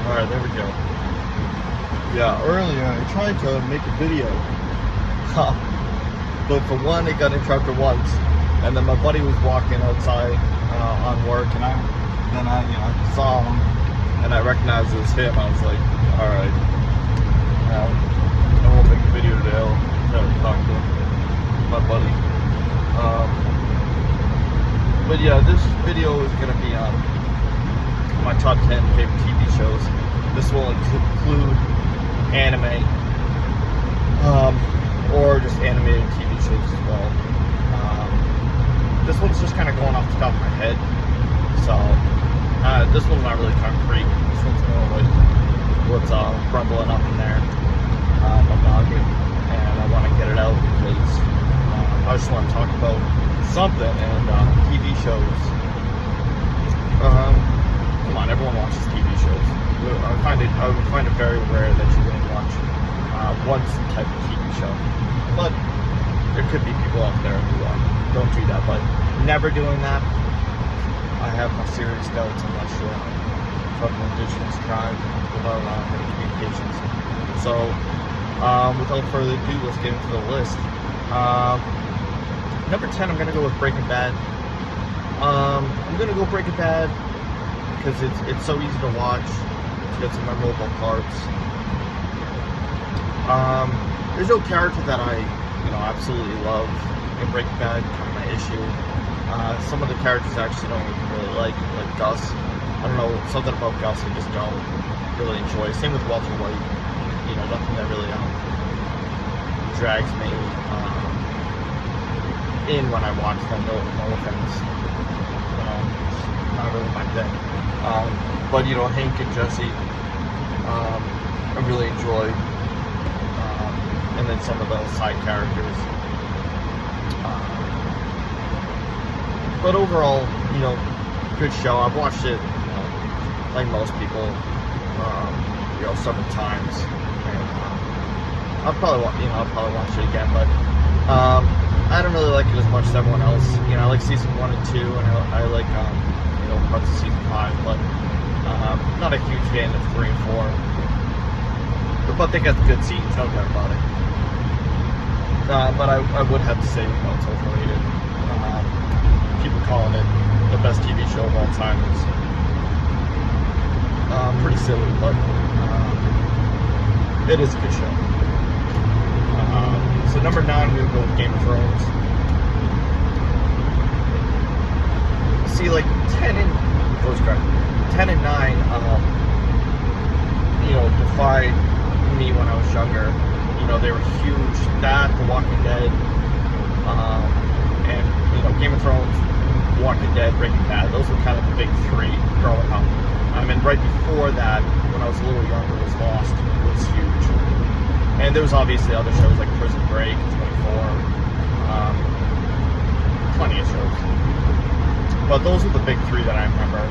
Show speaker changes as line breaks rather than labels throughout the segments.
Alright, there we go. Yeah, earlier I tried to make a video. But for one, it got interrupted once. And then my buddy was walking outside on work, and I saw him, and I recognized it was him. I was like, alright, I won't make a video today. I'll try to talk to my buddy. But yeah, this video is going to be on my top 10 favorite TV shows. This will include anime, or just animated TV shows as well. This one's just kind of going off the top of my head, so this one's not really concrete. This one's more like what's rumbling up in there, my noggin, and I want to get it out because I just want to talk about something. And TV shows. Come on, everyone watches TV shows. I would find it very rare that you wouldn't watch one type of TV show, but there could be people out there who don't do that. But never doing that, I have my serious doubts unless you're from an indigenous tribe without any communications. So, without further ado, let's get into the list. Number 10, I'm gonna go with Breaking Bad. I'm gonna go Breaking Bad because it's so easy to watch. It's got some memorable parts. There's no character that I absolutely love in Breaking Bad. Kind of my issue. Some of the characters I actually don't even really like Gus. I don't know, something about Gus I just don't really enjoy. Same with Walter White. Nothing that really drags me in when I watch them. No offense. It's not really my thing. But Hank and Jesse, I really enjoy. And then some of the side characters. But overall, good show. I've watched it, like most people, several times. And I'll probably watch it again. But I don't really like it as much as everyone else. I like season 1 and 2, and I like parts of season 5. But not a huge fan of 3 and 4. But they got the good scenes, no doubt about it. But I would have to say, it's overrated. People calling it the best TV show of all time is pretty silly, but it is a good show. So number 9, I'm going to go with Game of Thrones. See, like 10 and 9, defied me when I was younger. They were huge. That, The Walking Dead, and Game of Thrones, Walking Dead, Breaking Bad. Those were kind of the big 3 growing up. Right before that, when I was a little younger, was Lost. It was huge. And there was obviously other shows like Prison Break, 24, plenty of shows. But those were the big 3 that I remember.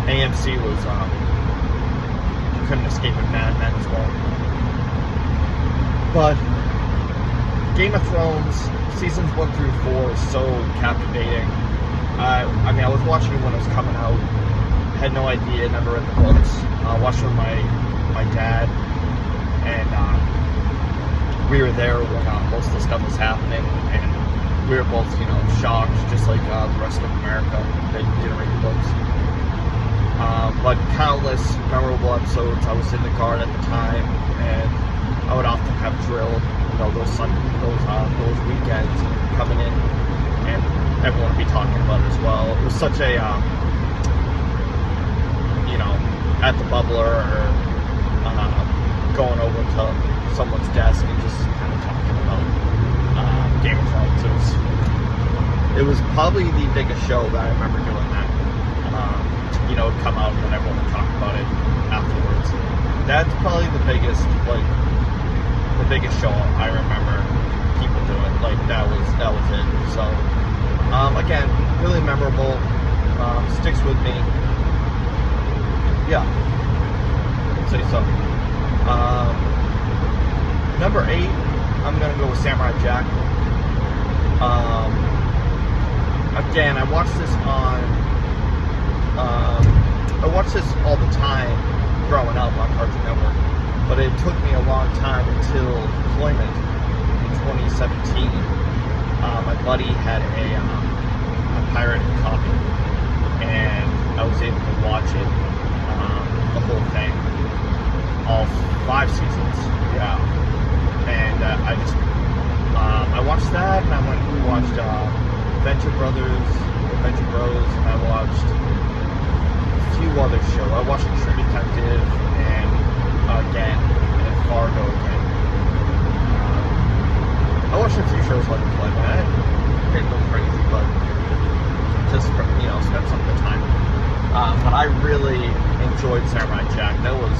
AMC was, couldn't escape with Mad Men as well. But Game of Thrones, seasons 1 through 4 is so captivating. I was watching it when it was coming out. Had no idea, never read the books. Watched it with my dad, and we were there when most of the stuff was happening, and we were both, shocked, just like the rest of America that didn't read the books. But countless memorable episodes. I was in the guard at the time, and I would often have drill, those weekends coming in, and everyone would be talking about it as well. It was such a, at the bubbler or going over to someone's desk and just kind of talking about Game of Thrones. It was probably the biggest show that I remember doing that. It'd come out and then everyone would talk about it afterwards. That's probably the biggest show I remember people doing. Like that was it. So again, really memorable. Sticks with me. Yeah, I'd say so. Number 8, I'm gonna go with Samurai Jack. Again, I watch this all the time, growing up on Cartoon Network. But it took me a long time until deployment in 2017. My buddy had a pirated copy, and I was able to watch it, the whole thing, all 5 seasons. Yeah, and I watched that, and we watched Adventure Bros, and I watched a few other shows. I watched True Detective, and Fargo again. I watched a few shows like Deployment. I didn't go crazy, but just spent some of the time. But I really enjoyed Samurai Jack. That was,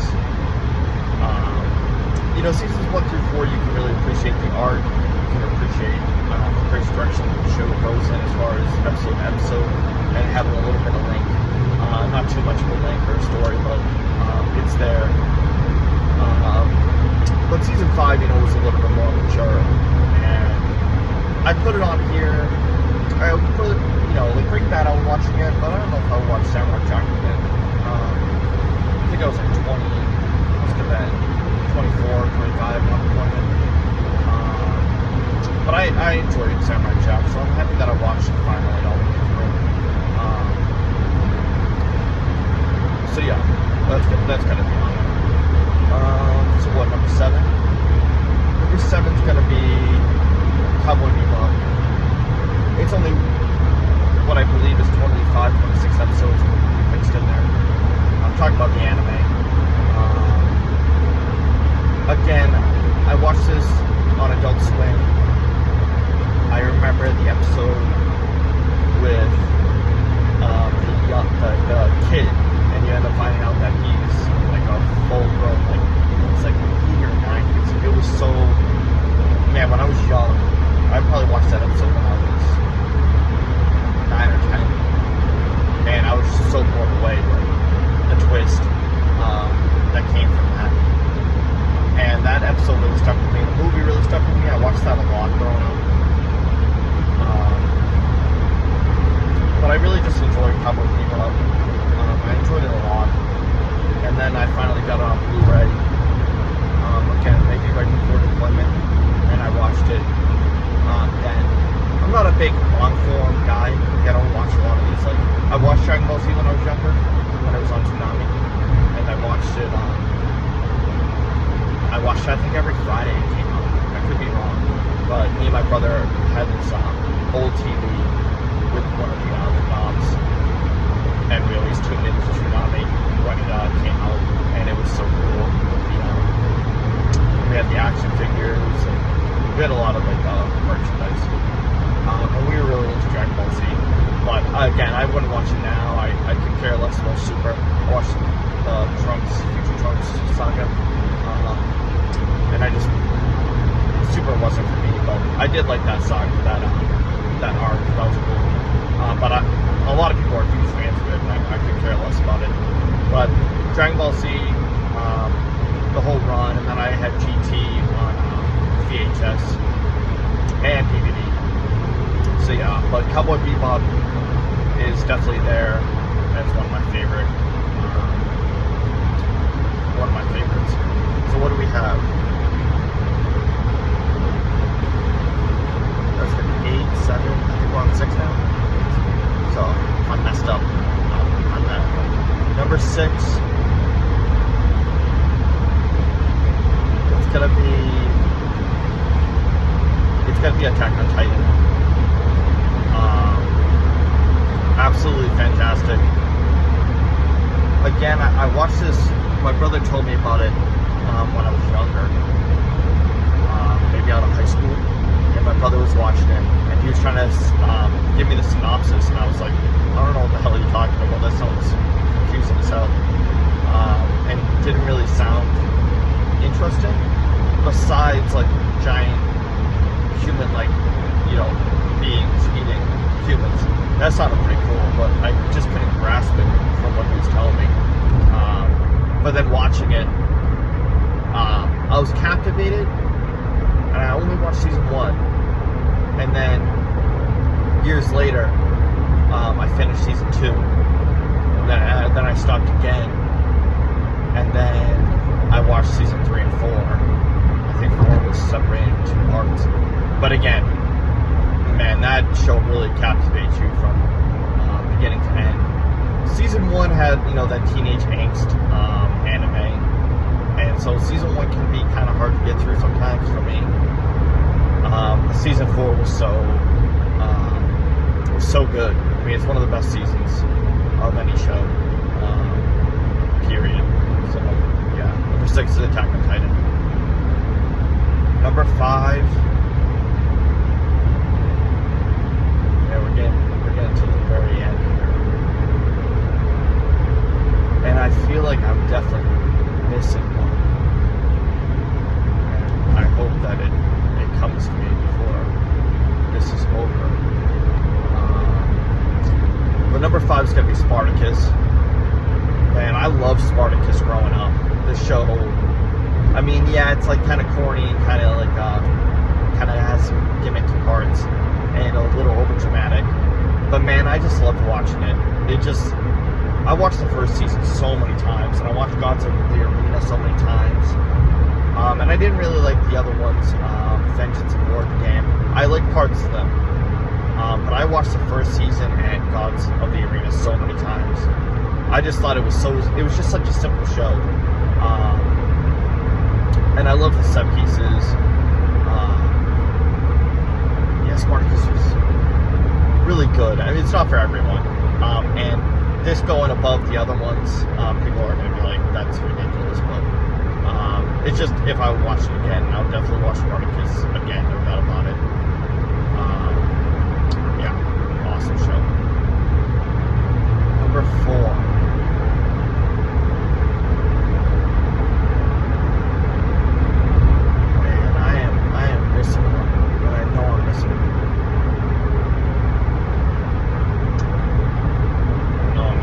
seasons 1 through 4, you can really appreciate the art. You can appreciate the great direction the show goes in as far as episode to episode, and having a little bit of link. Not too much of a link or a story, but it's there. But season 5, was a little bit more mature, and I put it on here. I would put, Breaking Bad I would watch again, but I don't know if I would watch Samurai Jack again. I think I was like 20, must have been 24, 25 on deployment. But I enjoyed Samurai Jack, so I'm happy that I watched it finally all the way through. So yeah, that's gonna be on it. So what, number 7? Number 7's gonna be Cowboy Bebop. It's only what I believe is 25, 26 episodes mixed in there. I'm talking about the anime. Again, I watched this on Adult Swim. I remember the episode with the kid, and you end up finding out that he's like a full-grown, it's like 8 or 9. It was so, man, when I was young, I probably watched that episode when I was 9 or 10, and I was just so blown away with the twist that came from that. And that episode really stuck with me. The movie really stuck with me. I watched that a lot growing up. But I really just enjoyed Cowboy Bebop. I enjoyed it a lot. And then I finally got it on Blu-ray. Again, maybe right before deployment. And I watched it then. I'm not a big long-form guy. I don't watch a lot of these. I watched Dragon Ball Z when I was younger, when it was on Toonami. And I watched it I think every Friday it came out. I could be wrong. But me and my brother had this old TV with one of the knobs, and we always tuned into Toonami when it came out, and it was so cool. We had the action figures, and we had a lot of merchandise, and we were really into Dragon Ball Z. But again, I wouldn't watch it now. I could care less about Super. I watched the Future Trunks saga, and Super wasn't for me, but I did like that saga, that arc. That was cool. But a lot of people are huge fans of it, and I could care less about it. But Dragon Ball Z, the whole run, and then I had GT on VHS and DVD. So yeah, but Cowboy Bebop is definitely there as one of my favorites. So what do we have? That's gonna be 8, 7. I think we're on 6 now. So I messed up on that. Number 6. It's gonna be Attack on Titan. Absolutely fantastic. Again, I watched this. My brother told me about it when I was younger, maybe out of high school, and my brother was watching it, and he was trying to give me the synopsis, and I was like, I don't know what the hell you're talking about. That sounds confusing as hell, and didn't really sound interesting. Besides, giant human, beings eating humans. That sounded pretty cool, but I just couldn't grasp it from what he was telling me. But then watching it, I was captivated, and I only watched season 1. And then years later, I finished season 2, and then I stopped again. And then season 3 and 4. I think 4 was separated into 2 parts. But again, man, that show really captivates you from beginning to end. Season 1 had, that teenage angst anime. And so season 1 can be kind of hard to get through sometimes for me. Season 4 was so good. I mean, it's one of the best seasons of any show, period. So, yeah. Number 6 is Attack on Titan. Number 5. Yeah, we're getting to the very end here. And I feel like I'm definitely missing one. And I hope that it comes to me before this is over. But number 5 is going to be Spartacus. Man, I love Spartacus growing up. This show, I mean, yeah, it's like kind of corny and kind of has some gimmicky parts and a little over dramatic. But man, I just loved watching it. I watched the first season so many times, and I watched Gods of the Arena so many times. And I didn't really like the other ones, Vengeance and War of the Game. I like parts of them. But I watched the first season and Gods of the Arena so many times. I just thought it was just such a simple show. And I love the set pieces. Yeah, Spartacus was really good. I mean, it's not for everyone. And this going above the other ones, people are going to be like, that's ridiculous. But it's just, if I watch it again, I'll definitely watch Spartacus again, no doubt about it. Awesome show. Number 4. Man, I am missing one, but I know I'm missing one. I'm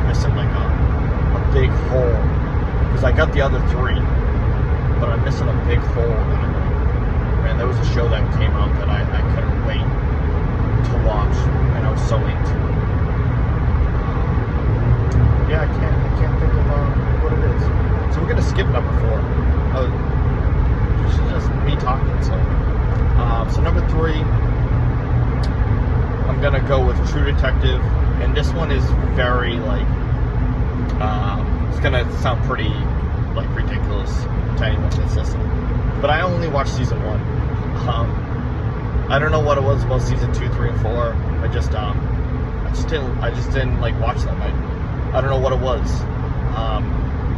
missing like a big hole, because I got the other 3, but I'm missing a big hole. Man, there was a show that came out that I couldn't wait to watch, and I was so into. Yeah, I can't think of what it is. So we're gonna skip number 4. This is just me talking. So number 3, I'm gonna go with True Detective, and this one is very it's gonna sound pretty ridiculous to anyone that's listening, but I only watched season 1. I don't know what it was about season 2, 3, and 4. I just didn't watch them. I don't know what it was.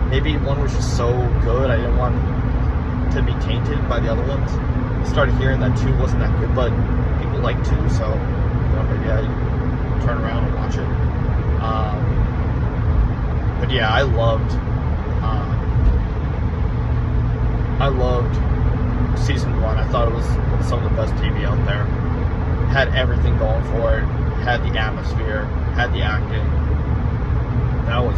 Maybe one was just so good I didn't want to be tainted by the other ones. I started hearing that 2 wasn't that good, but people like 2, so maybe I turn around and watch it. But yeah, I loved season 1. I thought it was some of the best TV out there. Had everything going for it. Had the atmosphere. Had the acting. That was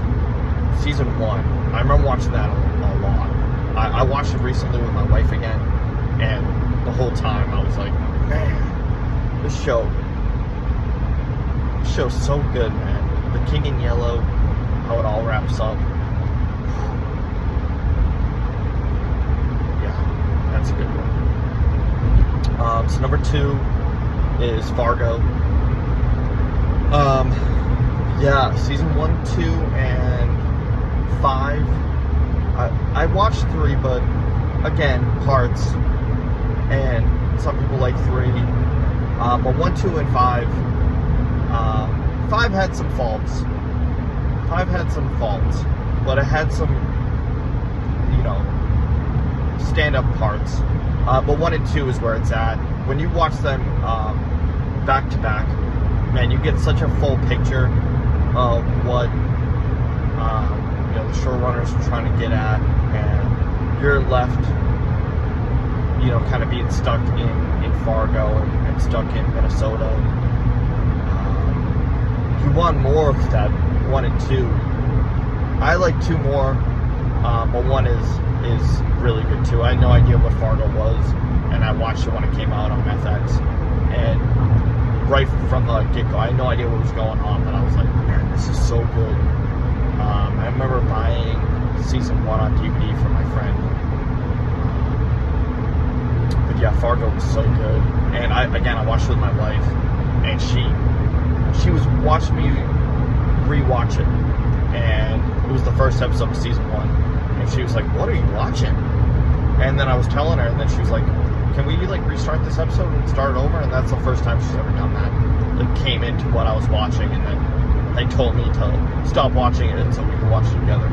season 1. I remember watching that a lot. I watched it recently with my wife again, and the whole time I was like, man, this show's so good, man. The King in Yellow, how it all wraps up. That's a good one. So number 2 is Fargo. Season 1, 2, and 5. I watched 3, but again, parts. And some people like 3. But 1, 2, and 5. 5 had some faults. But it had some, stand-up parts. But 1 and 2 is where it's at. When you watch them back to back, man, you get such a full picture of what the showrunners are trying to get at, and you're left, kind of being stuck in Fargo and stuck in Minnesota. You want more of that 1 and 2. I like 2 more, but 1 is really good too. I had no idea what Fargo was, and I watched it when it came out on FX, and right from the get-go, I had no idea what was going on, but I was like, man, this is so good. I remember buying season 1 on on DVD from my friend. But yeah, Fargo was so good. And I watched it with my wife, and she was watching me rewatch it. And it was the first episode of season 1. And she was like, "What are you watching?" And then I was telling her, and then she was like, "Can we like restart this episode and start it over?" And that's the first time she's ever done that. Like, came into what I was watching, and then they told me to stop watching it so we could watch it together.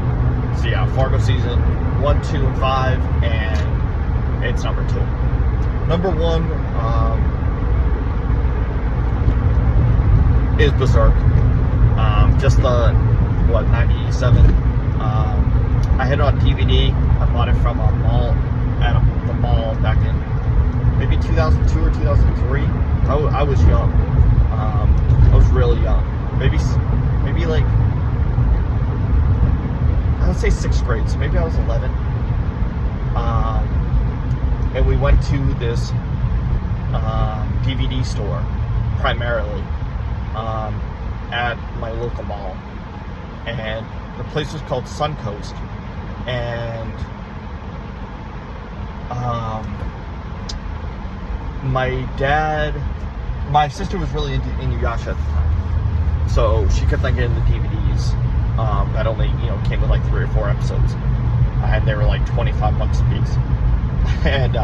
So yeah, Fargo season 1, 2, and 5, and it's number 2. Number 1 is Berserk. Just the 97. I had it on DVD. I bought it from a mall at the mall back in maybe 2002 or 2003. I was young. I was really young. Maybe like, I would say 6th grade. So maybe I was 11. And we went to this DVD store primarily at my local mall, and the place was called Suncoast. And my sister was really into Inuyasha at the time, so she kept on getting the DVDs that only came with like 3 or 4 episodes, and they were like $25 a piece. And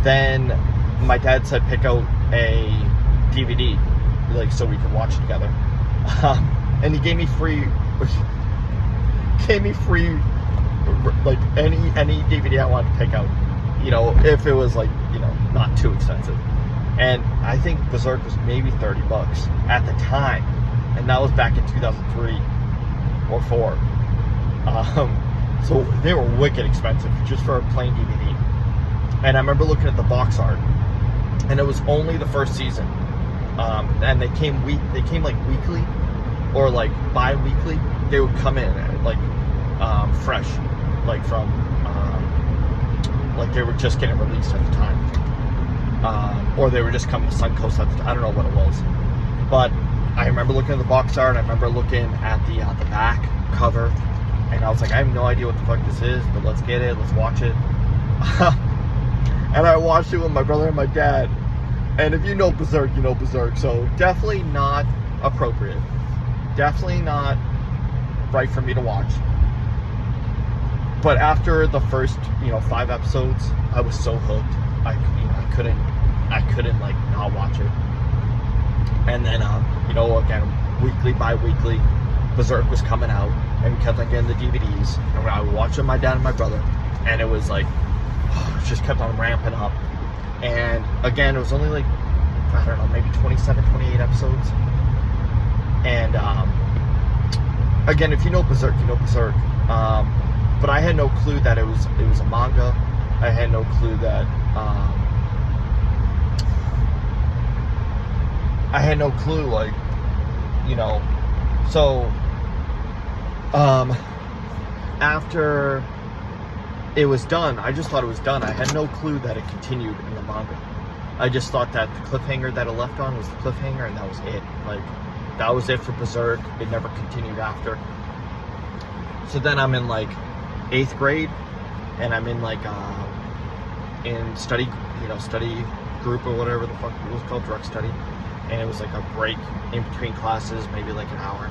then my dad said pick out a DVD, like, so we could watch it together. And he gave me free like any DVD I wanted to pick out, if it was like not too expensive. And I think Berserk was maybe $30 at the time, and that was back in 2003 or 4. So they were wicked expensive just for a plain DVD. And I remember looking at the box art, and it was only the first season. And they came like weekly or like bi-weekly. They would come in like fresh, like from like they were just getting released at the time, or they were just coming to Suncoast at the time. I don't know what it was, but I remember looking at the box art. I remember looking at the back cover, and I was like, I have no idea what the fuck this is, but let's get it, let's watch it. And I watched it with my brother and my dad. And if you know Berserk, you know Berserk. So definitely not appropriate. Definitely not right for me to watch. But after the first, 5 episodes, I was so hooked. I couldn't like not watch it. And then, again, weekly, bi-weekly, Berserk was coming out, and we kept on getting the DVDs. And I would watch it with my dad and my brother, and it was like, it just kept on ramping up. And again, it was only like, I don't know, maybe 27, 28 episodes. And again, if you know Berserk, you know Berserk. But I had no clue that it was a manga. I had no clue that I had no clue, like, so after it was done, I just thought it was done. I had no clue that it continued in the manga. I just thought that the cliffhanger that it left on was the cliffhanger, and that was it. Like, that was it for Berserk. It never continued after. So then I'm in like 8th grade, and I'm in like in study group or whatever the fuck it was called, direct study. And it was like a break in between classes, maybe like an hour.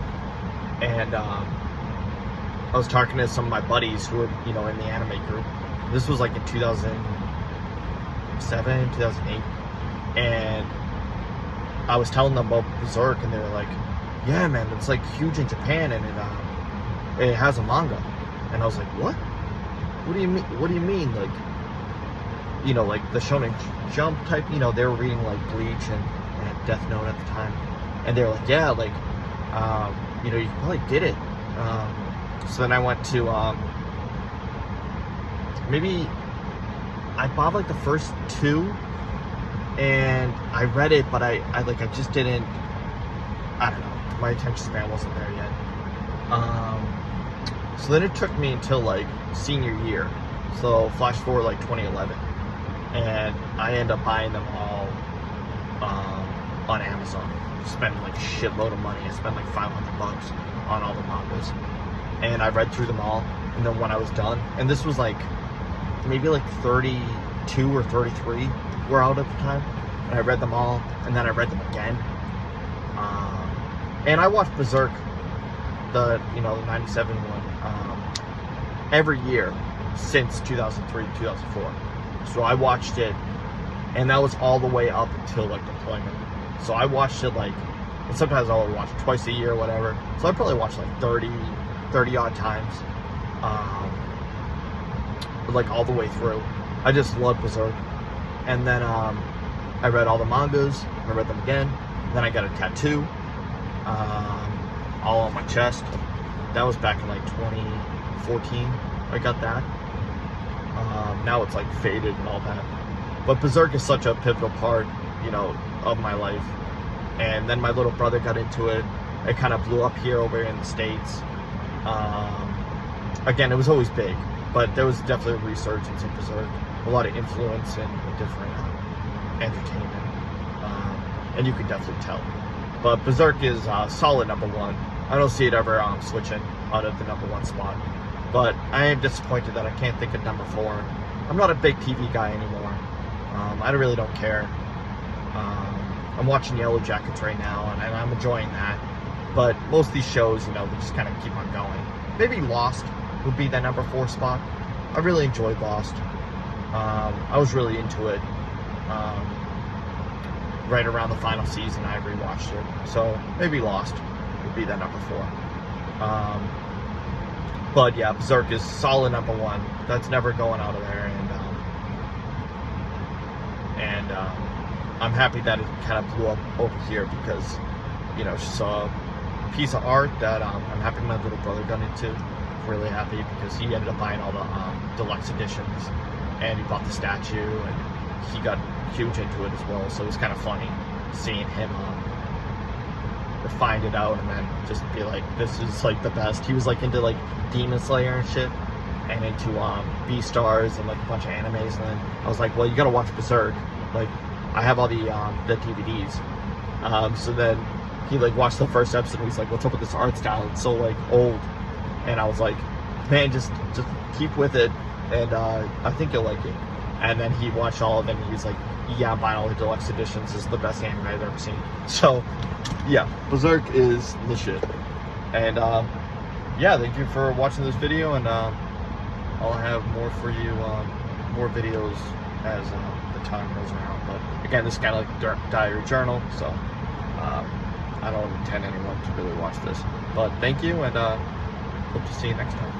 And I was talking to some of my buddies who were, in the anime group. This was like in 2007, 2008. And I was telling them about Berserk, and they were like, yeah, man, it's like huge in Japan, and it has a manga. And I was like, what? What do you mean? What do you mean? Like, like the Shonen Jump type, they were reading like Bleach and Death Note at the time. And they were like, yeah, like, you probably did it. So then I went to, maybe I bought like the first 2, and I read it, but I just didn't, I don't know, my attention span wasn't there yet. So then it took me until like senior year, so flash forward like 2011, and I end up buying them all on Amazon, spending like a shitload of money. I spent like $500 on all the mangas. and I read through them all. And then when I was done, and this was like maybe like 32 or 33 were out at the time, and I read them all, and then I read them again. And I watched Berserk, the 97 one, every year since 2003, 2004. So I watched it, and that was all the way up until like deployment. So I watched it like, and sometimes I'll watch it twice a year or whatever. So I probably watched like 30 odd times, like all the way through. I just love Berserk. And then I read all the mangas, and I read them again. Then I got a tattoo, all on my chest. That was back in like 2014. I got that. Now it's like faded and all that. But Berserk is such a pivotal part, of my life. And then my little brother got into it. It kind of blew up here over in the States. Again, it was always big, but there was definitely a resurgence in Berserk. A lot of influence in different entertainment. And you can definitely tell. But Berserk is solid number one. I don't see it ever switching out of the number one spot. But I am disappointed that I can't think of number 4. I'm not a big TV guy anymore. I really don't care. I'm watching Yellow Jackets right now, and I'm enjoying that. But most of these shows, they just kind of keep on going. Maybe Lost would be that number 4 spot. I really enjoyed Lost. I was really into it. Right around the final season, I rewatched it. So maybe Lost would be that number 4. But yeah, Berserk is solid number 1. That's never going out of there, and I'm happy that it kind of blew up over here because, it's a piece of art that I'm happy my little brother got into. Really happy because he ended up buying all the deluxe editions, and he bought the statue, and he got huge into it as well. So it was kind of funny seeing him find it out and then just be like, this is like the best. He was like into like Demon Slayer and shit, and into Beastars and like a bunch of animes. And then I was like, well, you gotta watch Berserk. Like, I have all the DVDs. So then he like watched the first episode and he's like, what's up with this art style? It's so like old. And I was like, man, just keep with it, and I think you'll like it. And then he watched all of it and he's like, yeah, I'm buying all the deluxe editions. This is the best anime I've ever seen. So yeah, Berserk is the shit. And yeah, thank you for watching this video, and I'll have more for you, more videos as the time goes around. But again, this is kind of like a diary journal, so I don't intend anyone to really watch this. But thank you, and hope to see you next time.